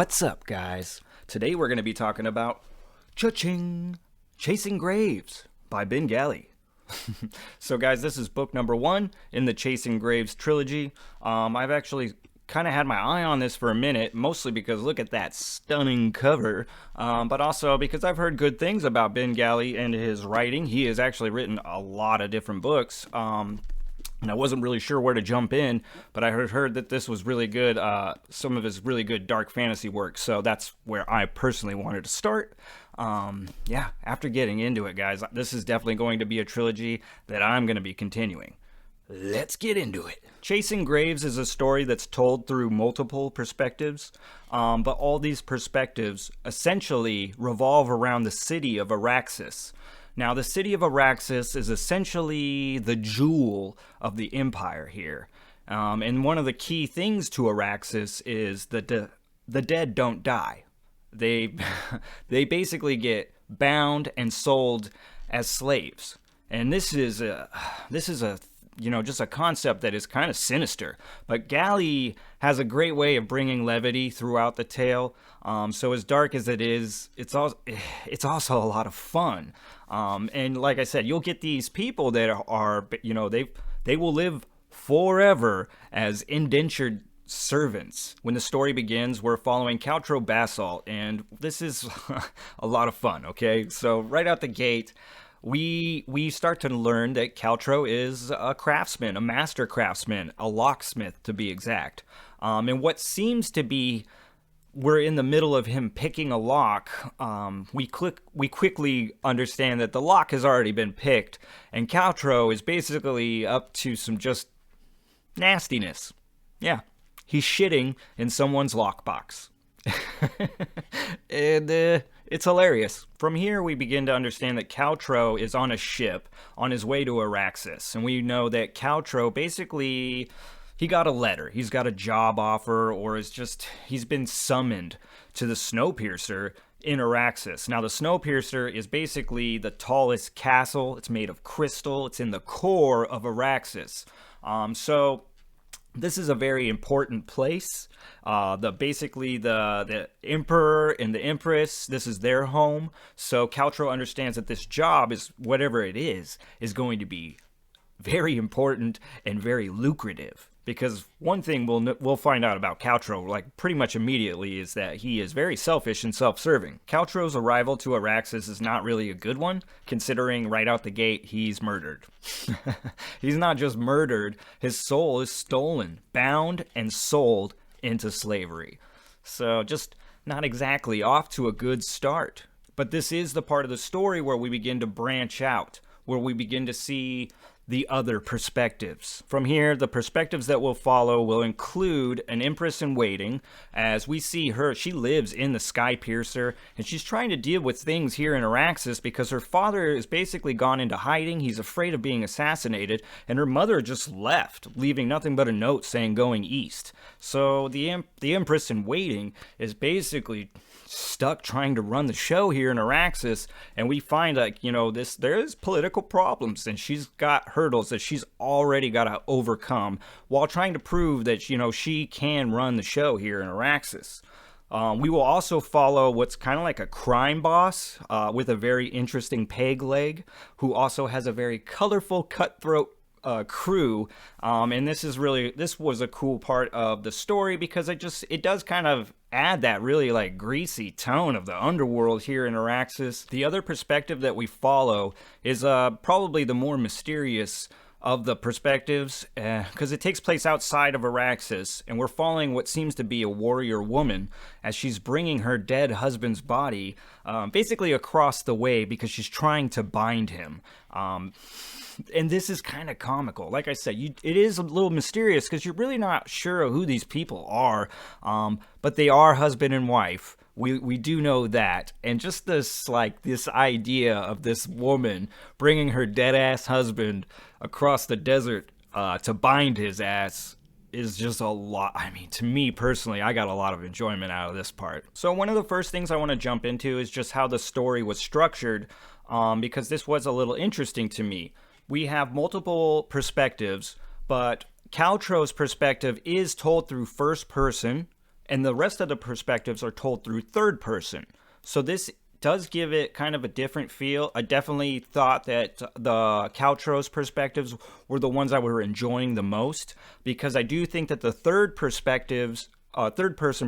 What's up, guys? Today we're going to be talking about Cha-ching! Chasing Graves by Ben Galley. So, guys, this is book number 1 in the Chasing Graves trilogy. I've actually kind of had my eye on this for a minute, mostly because look at that stunning cover, but also because I've heard good things about Ben Galley and his writing. He has actually written a lot of different books. And I wasn't really sure where to jump in, but I heard that this was really good, some of his really good dark fantasy work, so that's where I personally wanted to start. After getting into it, guys, this is definitely going to be a trilogy that I'm going to be continuing. Let's get into it. Chasing Graves is a story that's told through multiple perspectives, but all these perspectives essentially revolve around the city of Araxis. Now, the city of Araxis is essentially the jewel of the empire here. And one of the key things to Araxis is that the dead don't die. They basically get bound and sold as slaves. And this is a just a concept that is kind of sinister. But Galley has a great way of bringing levity throughout the tale. So as dark as it is, it's also a lot of fun. And like I said, you'll get these people that are they will live forever as indentured servants. When the story begins, we're following Caltro Basalt, and this is a lot of fun, okay? So right out the gate, we start to learn that Caltro is a craftsman, a master craftsman, a locksmith to be exact. And what seems to be, we're in the middle of him picking a lock, we quickly understand that the lock has already been picked, and Caltro is basically up to some just nastiness. Yeah, he's shitting in someone's lockbox. And it's hilarious. From here, we begin to understand that Caltro is on a ship on his way to Araxis. And we know that Caltro basically, he got a letter. He's got a job offer, or he's been summoned to the Snowpiercer in Araxis. Now, the Snowpiercer is basically the tallest castle. It's made of crystal. It's in the core of Araxis. So this is a very important place. The emperor and the empress, this is their home. So Caltro understands that this job, is whatever it is going to be very important and very lucrative. Because one thing we'll find out about Caltro, like pretty much immediately, is that he is very selfish and self-serving. Caltro's arrival to Araxis is not really a good one, considering right out the gate he's murdered. He's not just murdered, his soul is stolen, bound, and sold into slavery. So just not exactly off to a good start. But this is the part of the story where we begin to branch out, where we begin to see the other perspectives. From here, the perspectives that will follow will include an empress in waiting. As we see her, she lives in the Skypiercer, and she's trying to deal with things here in Araxis because her father has basically gone into hiding. He's afraid of being assassinated, and her mother just left, leaving nothing but a note saying going east. So the empress in waiting is basically stuck trying to run the show here in Araxis, and we find there's political problems, and she's got hurdles that she's already got to overcome while trying to prove that she can run the show here in Araxis. We will also follow what's kind of like a crime boss with a very interesting peg leg, who also has a very colorful, cutthroat crew, and this was a cool part of the story because it does kind of add that really like greasy tone of the underworld here in Araxis. The other perspective that we follow is probably the more mysterious of the perspectives, because it takes place outside of Araxis, and we're following what seems to be a warrior woman as she's bringing her dead husband's body basically across the way because she's trying to bind him. And this is kind of comical. Like I said, it is a little mysterious because you're really not sure who these people are, but they are husband and wife. We do know that. And just this idea of this woman bringing her dead-ass husband across the desert to bind his ass is just a lot. I mean, to me personally, I got a lot of enjoyment out of this part. So one of the first things I want to jump into is just how the story was structured, because this was a little interesting to me. We have multiple perspectives, but Caltro's perspective is told through first person, and the rest of the perspectives are told through third person. So this does give it kind of a different feel. I definitely thought that the Caltro's perspectives were the ones I were enjoying the most, because I do think that the third person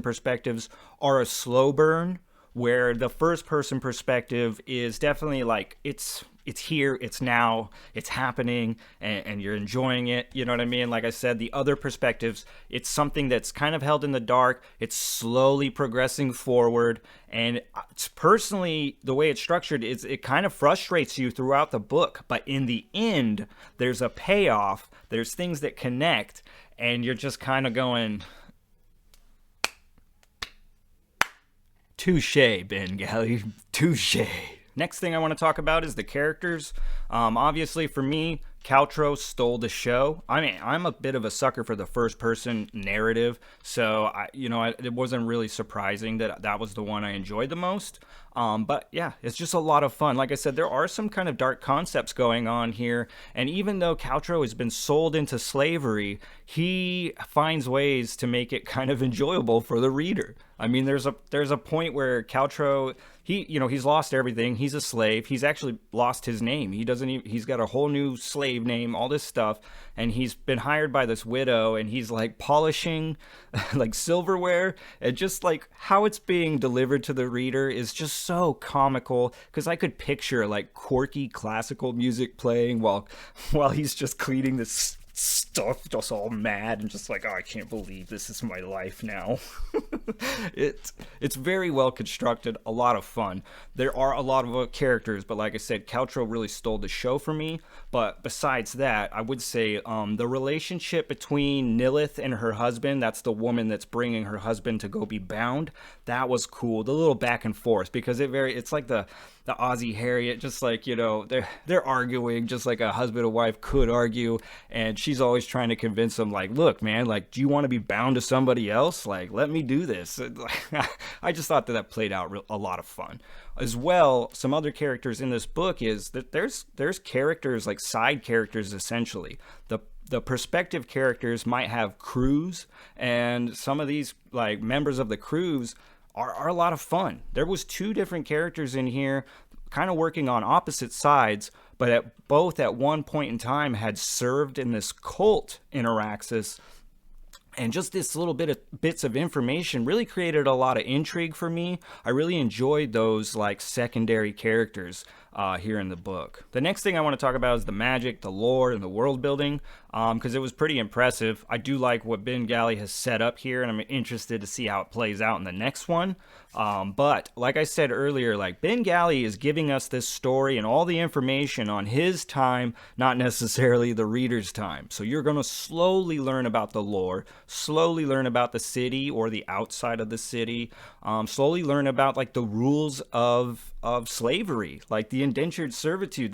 perspectives are a slow burn, where the first person perspective is definitely like it's here, it's now, it's happening, and you're enjoying it. You know what I mean? Like I said, the other perspectives, it's something that's kind of held in the dark. It's slowly progressing forward. And it's personally, the way it's structured is it kind of frustrates you throughout the book. But in the end, there's a payoff. There's things that connect. And you're just kind of going, touche, Ben Galley, touche. Next thing I want to talk about is the characters. Obviously, for me, Caltro stole the show. I mean, I'm a bit of a sucker for the first-person narrative, so it wasn't really surprising that that was the one I enjoyed the most. But yeah, it's just a lot of fun. Like I said, there are some kind of dark concepts going on here, and even though Caltro has been sold into slavery, he finds ways to make it kind of enjoyable for the reader. I mean, there's a point where Caltro, he's lost everything. He's a slave. He's actually lost his name. He's got a whole new slave name, all this stuff, and he's been hired by this widow, and he's like polishing like silverware, and just like how it's being delivered to the reader is just so comical, because I could picture like quirky classical music playing while he's just cleaning this stuff, just all mad and just like, oh, I can't believe this is my life now. It's very well constructed, a lot of fun. There are a lot of characters, but like I said, Caltro really stole the show for me. But besides that, I would say the relationship between Nilith and her husband, that's the woman that's bringing her husband to go be bound, that was cool. The little back and forth, because it's like the Aussie Harriet, just like, they're arguing just like a husband and wife could argue, and she's always trying to convince him, like, look, man, like, do you want to be bound to somebody else? Like, let me do this. I just thought that played out a lot of fun. As well, some other characters in this book is that there's characters, like side characters, essentially. The perspective characters might have crews, and some of these, like, members of the crews are a lot of fun. There was 2 different characters in here kind of working on opposite sides, but at one point in time had served in this cult in Araxis. And just this little bits of information really created a lot of intrigue for me. I really enjoyed those like secondary characters here in the book. The next thing I want to talk about is the magic, the lore, and the world building, because it was pretty impressive. I do like what Ben Galley has set up here, and I'm interested to see how it plays out in the next one. But like I said earlier, like, Ben Galley is giving us this story and all the information on his time, not necessarily the reader's time. So you're going to slowly learn about the lore, slowly learn about the city or the outside of the city, slowly learn about like the rules of slavery, like the indentured servitude.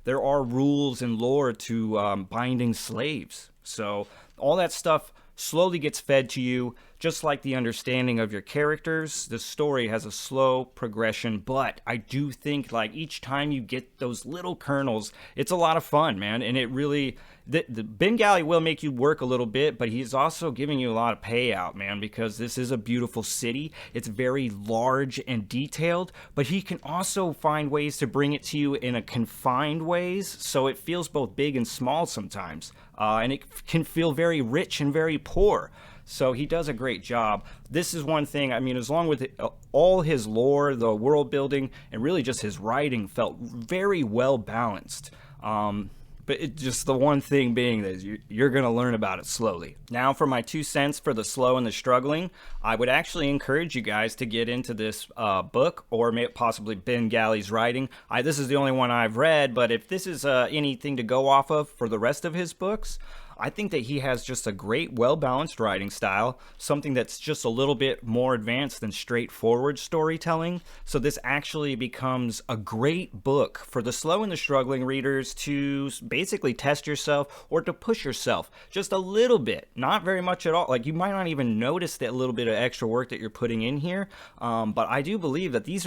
There are rules and lore to binding slaves. So all that stuff slowly gets fed to you, just like the understanding of your characters. The story has a slow progression, but I do think like each time you get those little kernels, it's a lot of fun, man. And it really, the Ben Galley will make you work a little bit, but he's also giving you a lot of payout, man, because this is a beautiful city. It's very large and detailed, but he can also find ways to bring it to you in a confined ways, so it feels both big and small sometimes. And it can feel very rich and very poor. So he does a great job. This is one thing, I mean, as long with all his lore, the world building, and really just his writing felt very well balanced. But it just, the one thing being that you're going to learn about it slowly. Now for my 2 cents for the slow and the struggling, I would actually encourage you guys to get into this book, or possibly Ben Galley's writing. This is the only one I've read, but if this is anything to go off of for the rest of his books, I think that he has just a great, well-balanced writing style, something that's just a little bit more advanced than straightforward storytelling. So this actually becomes a great book for the slow and the struggling readers to basically test yourself or to push yourself just a little bit, not very much at all. Like, you might not even notice that little bit of extra work that you're putting in here. But I do believe that this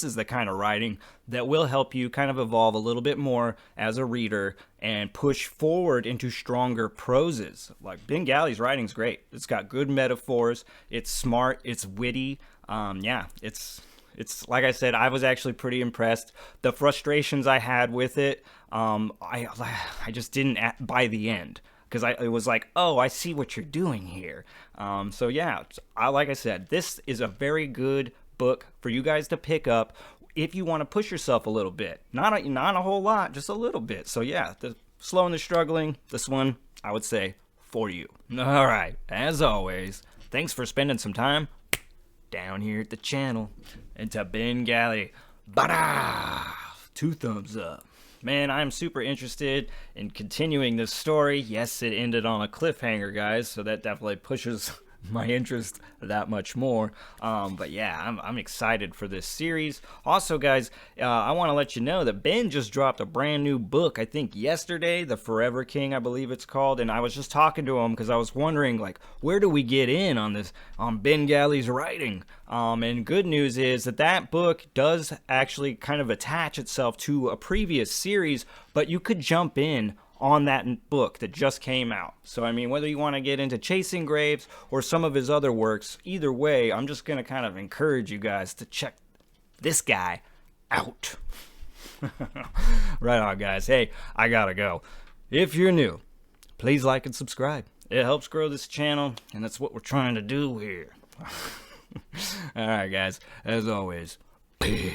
is the kind of writing that will help you kind of evolve a little bit more as a reader and push forward into stronger longer proses. Like Ben Galley's writing's great. It's got good metaphors. It's smart. It's witty. Yeah, it's like I said, I was actually pretty impressed. The frustrations I had with it, I just didn't by the end, because it was like, oh, I see what you're doing here. So yeah, like I said, this is a very good book for you guys to pick up if you want to push yourself a little bit. Not a whole lot, just a little bit. So yeah, the slow and the struggling, this one, I would say, for you. All right, as always, thanks for spending some time down here at the channel. And to Ben Galley, bada! 2 thumbs up. Man, I'm super interested in continuing this story. Yes, it ended on a cliffhanger, guys, so that definitely pushes my interest that much more. But yeah, I'm excited for this series. Also, guys, I want to let you know that Ben just dropped a brand new book, I think yesterday, The Forever King, I believe it's called. And I was just talking to him because I was wondering, like, where do we get in on this, on Ben Galley's writing? And good news is that book does actually kind of attach itself to a previous series, but you could jump in on that book that just came out. So I mean, whether you want to get into Chasing Graves or some of his other works, either way, I'm just going to kind of encourage you guys to check this guy out. Right on, guys. Hey, I gotta go. If you're new, please like and subscribe. It helps grow this channel, and that's what we're trying to do here. All right, guys, as always, peace.